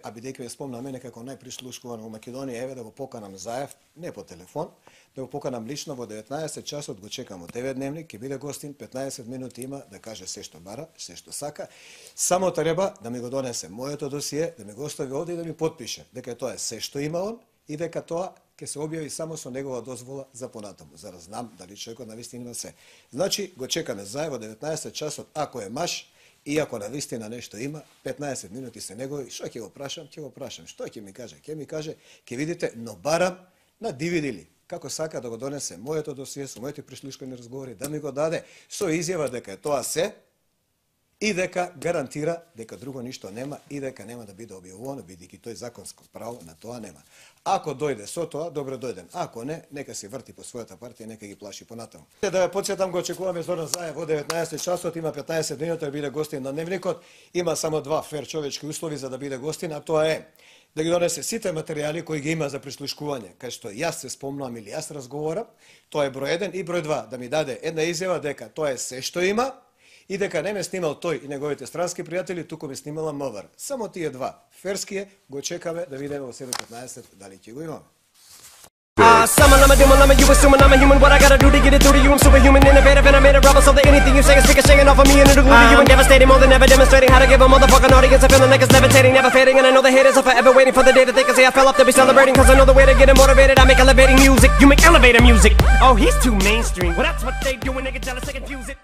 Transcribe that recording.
А бидејќи ме спомна мене како најприслушкуван во Македонија, еве да го поканам заев, не по телефон, да го поканам лично во 19 часот, го чекам од 9 дневник, ќе биде гостин, 15 минути има да каже се што бара, се што сака. Само треба да ми го донесе моето досие, да ми го остави овде и да ми потпише дека тоа е се што има он и дека тоа ќе се објави само со негова дозвола за понатаму, за да знам дали човекот навистина има се. Значи, го чекаме заедно во 19 часот, ако е маш, и ако навистина нешто има, 15 минути се негови, што ќе го прашам? Ќе го прашам. Што ќе ми каже? Ќе ми каже, ќе видите, но барам на DVD-ли. Како сака да го донесе моето досие со моите прислушкани разговори, да ми го даде со изјава дека е тоа се и дека гарантира дека друго ништо нема и дека нема да биде објавувано, бидејќи тој законско право на тоа нема. Ако дојде со тоа, добро дојден. Ако не, нека се врти по својата партија, нека ги плаши понатаму. Да ја потсетам, го очекуваме Зоран Заев во 19 часот, има 15 минути да биде гостин на дневникот, има само два фер човечки услови за да биде гостин, а тоа е да ги донесе сите материјали кои ги има за прислушкување, кај што јас се спомнувам или јас разговорам, тоа е број 1 и број 2, да ми даде една изјава дека тоа е се што има и дека не ме снимал тој и неговите странски пријатели, туку ме снимала МВР. Само тие два. Ферски е, го чекаме да видиме во 7:15 дали ќе го имаме. Someone I'm a demon, you assuming I'm a human. What I gotta do to get it through to you? I'm superhuman, innovative, and I made a rubber so that anything you say is shaking off of me and it'll glue to you and devastating, more than ever demonstrating how to give a motherfucking audience a feeling like it's levitating, never fading. And I know the haters are forever waiting for the day that they can say I fell off to be celebrating, cause I know the way to get it motivated. I make elevating music, you make elevator music. Oh, he's too mainstream. Well, that's what they do when they get jealous, they confuse it.